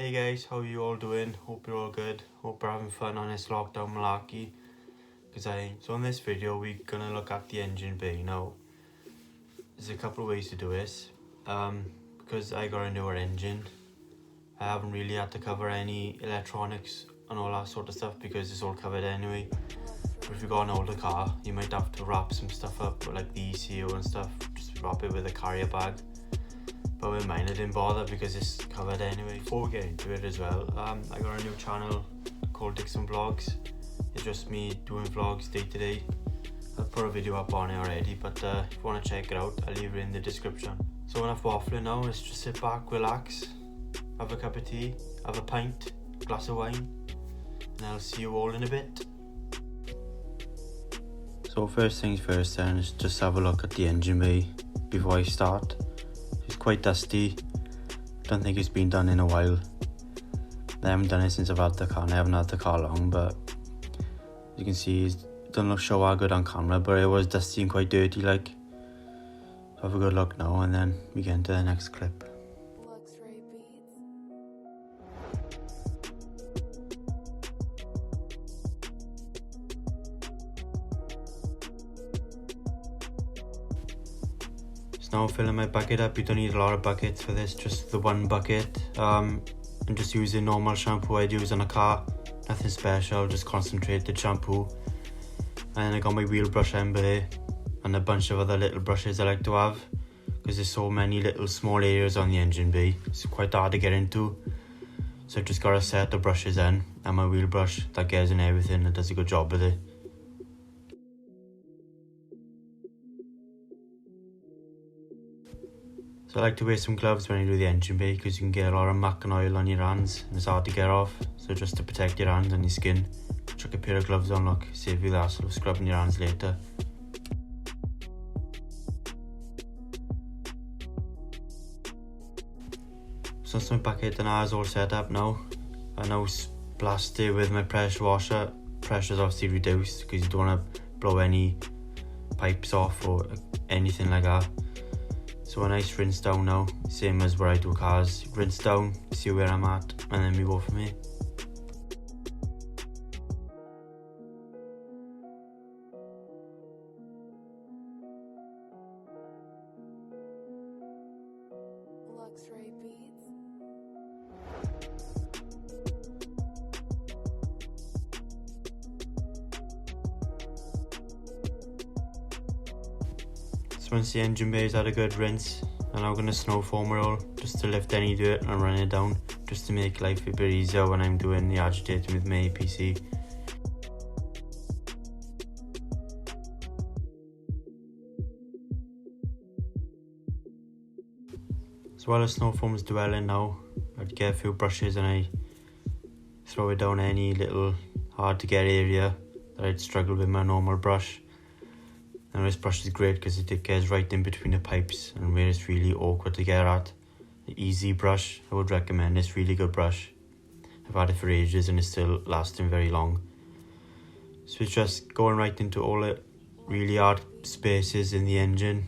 Hey guys, how you all doing? Hope you're all good. Hope you're having fun on this lockdown malarkey. So in this video we're gonna look at the engine bay. Now there's a couple of ways to do this. Because I got a newer engine, I haven't really had to cover any electronics and all that sort of stuff because it's all covered anyway. But if you've got an older car, you might have to wrap some stuff up with like the ECU and stuff. Just wrap it with a carrier bag. But with mine I didn't bother because it's covered anyway. Before we get into it as well, I got a new channel called Dixonsvaletinganddetailing. It's just me doing vlogs day to day. I've put a video up on it already, but if you want to check it out, I'll leave it in the description. So enough waffling now, let's just sit back, relax, have a cup of tea, have a pint, a glass of wine, and I'll see you all in a bit. So first things first then, is just have a look at the engine bay before I start. It's quite dusty. I don't think it's been done in a while. I haven't done it since I've had the car, and I haven't had the car long, but as you can see, it doesn't show that good on camera, but it was dusty and quite dirty like. So have a good look now and then we get into the next clip. Now filling my bucket up. You don't need a lot of buckets for this, just the one bucket. I'm just using normal shampoo I'd use on a car, nothing special, just concentrated shampoo. And then I got my wheel brush ember there and a bunch of other little brushes I like to have because there's so many little small areas on the engine bay. It's quite hard to get into, so I just got a set of brushes in and my wheel brush that gets in everything and does a good job with it. So I like to wear some gloves when I do the engine bay because you can get a lot of muck and oil on your hands and it's hard to get off. So just to protect your hands and your skin, chuck a pair of gloves on, look, save you the hassle of scrubbing your hands later. So that's my bucket and ours all set up now. I now blast it with my pressure washer. Pressure's obviously reduced because you don't want to blow any pipes off or anything like that. So a nice rinse down now, same as where I do cars. Rinse down, see where I'm at, and then we go from here. Luxury Beats. Once the engine bay's had a good rinse, I'm now going to snow foam roll just to lift any dirt and run it down, just to make life a bit easier when I'm doing the agitating with my APC. So while the snow foam's dwelling now, I'd get a few brushes and I throw it down any little hard to get area that I'd struggle with my normal brush. And this brush is great because it gets right in between the pipes and where it's really awkward to get at. The easy brush, I would recommend this, really good brush. I've had it for ages and it's still lasting very long. So it's just going right into all the really hard spaces in the engine,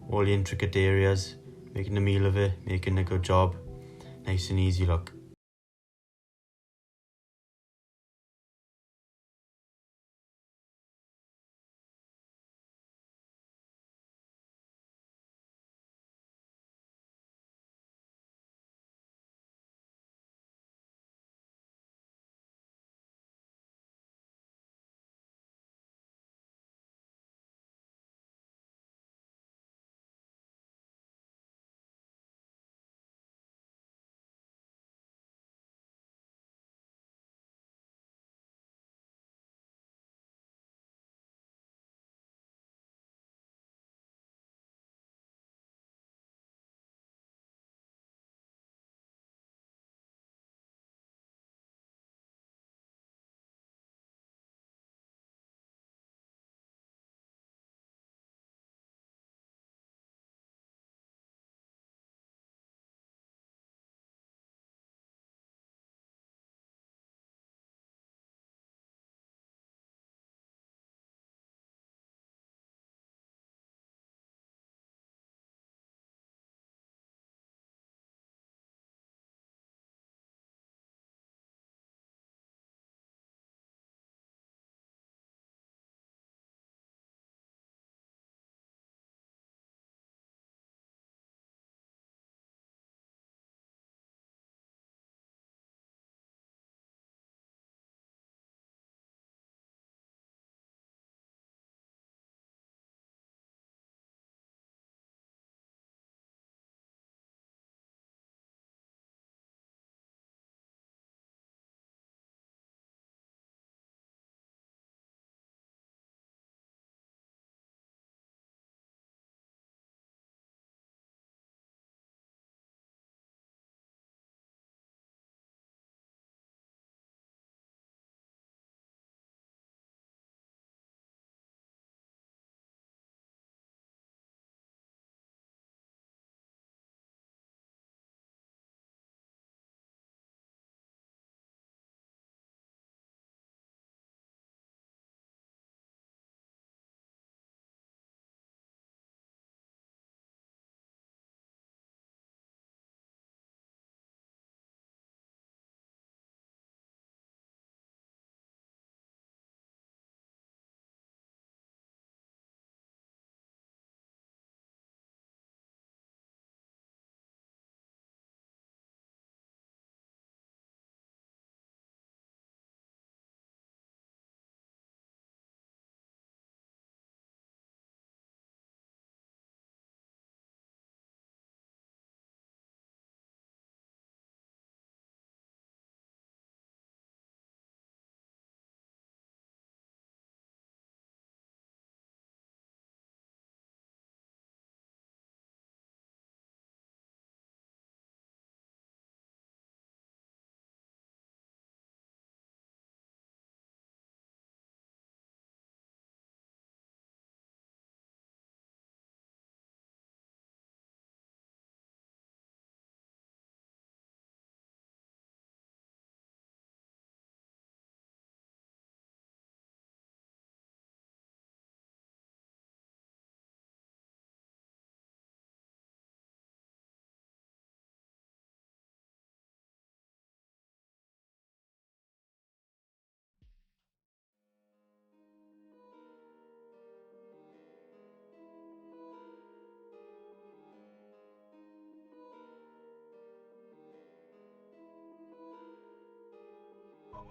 all the intricate areas, making a meal of it, making a good job. Nice and easy look.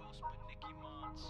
else but Nicky Mons.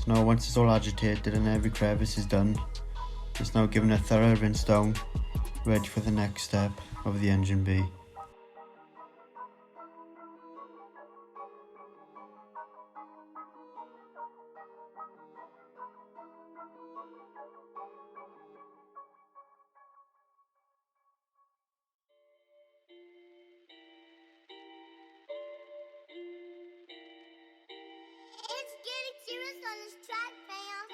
Now once it's all agitated and every crevice is done, it's now given a thorough rinse down, ready for the next step of the engine bay. It's getting serious on this track, fam.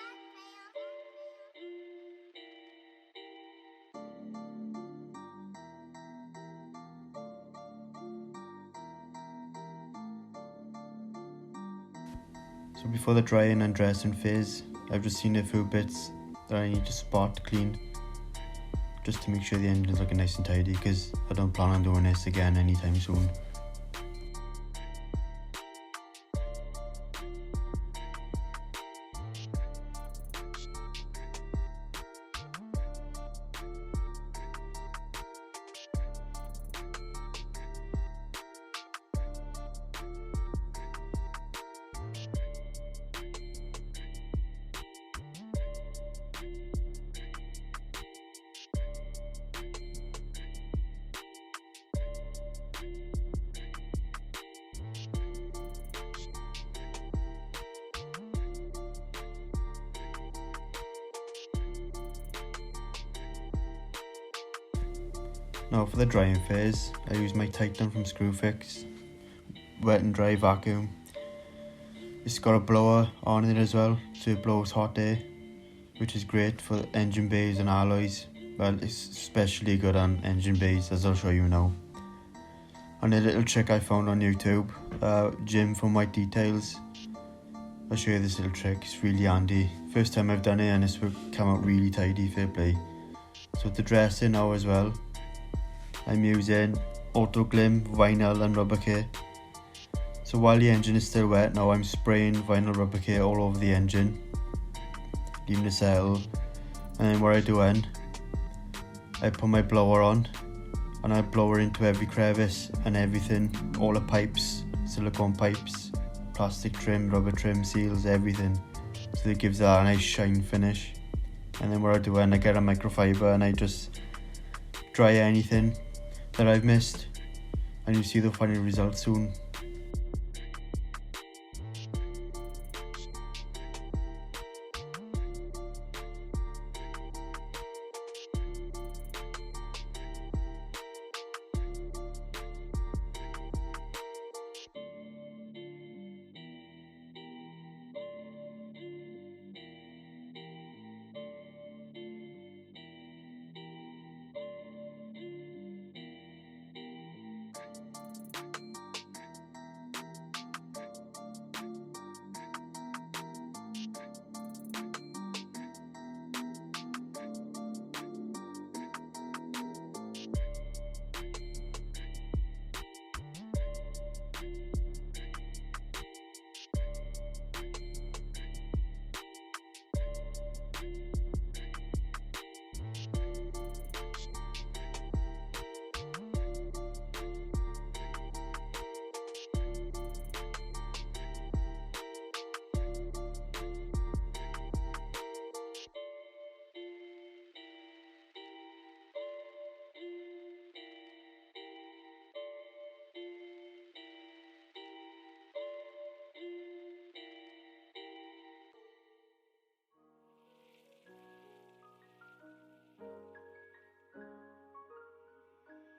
So before the drying and dressing phase, I've just seen a few bits that I need to spot clean, just to make sure the engine's looking nice and tidy, because I don't plan on doing this again anytime soon. Now for the drying phase, I use my Titan from Screwfix, wet and dry vacuum. It's got a blower on it as well, so it blows hot air, which is great for engine bays and alloys. Well, it's especially good on engine bays, as I'll show you now. And a little trick I found on YouTube, Jim from White Details. I'll show you this little trick, it's really handy. First time I've done it and it's come out really tidy, fair play. So to dress it now as well, I'm using Auto Glim, vinyl and rubber care. So while the engine is still wet, now I'm spraying vinyl rubber care all over the engine, leaving it settle. And then what I do then, I put my blower on and I blow it into every crevice and everything, all the pipes, silicone pipes, plastic trim, rubber trim, seals, everything. So it gives that a nice shine finish. And then what I do then, I get a microfiber and I just dry anything that I've missed, and you'll see the final result soon.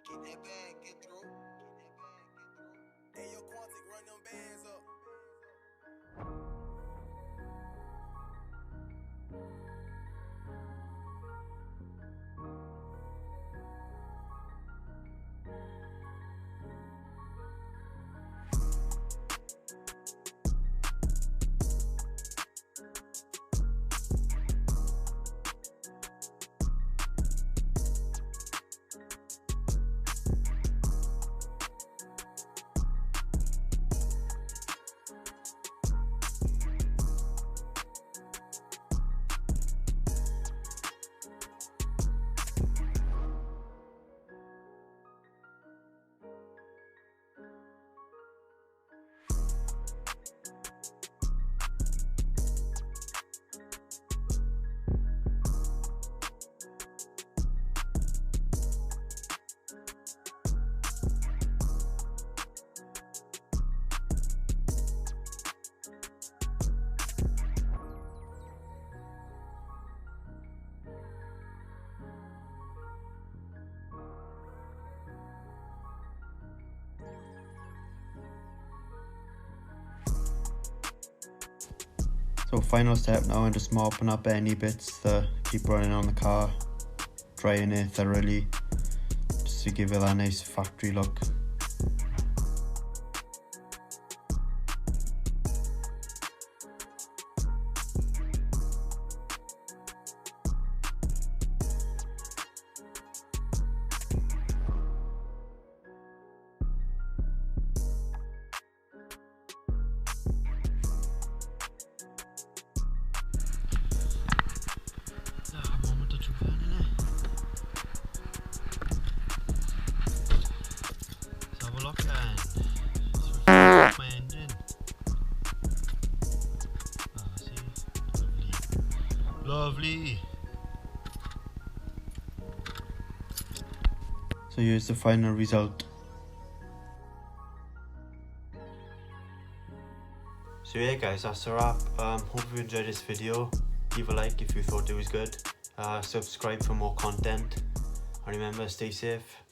Get that bag, get through. Hey, yo, Quantic, run them bands up. So final step now, I'm just mopping up any bits that keep running on the car, drying it thoroughly, just to give it that nice factory look. My engine. See? Lovely. So here's the final result. So yeah guys, that's a wrap. Hope you enjoyed this video. Leave a like if you thought it was good. Subscribe for more content. And remember, stay safe.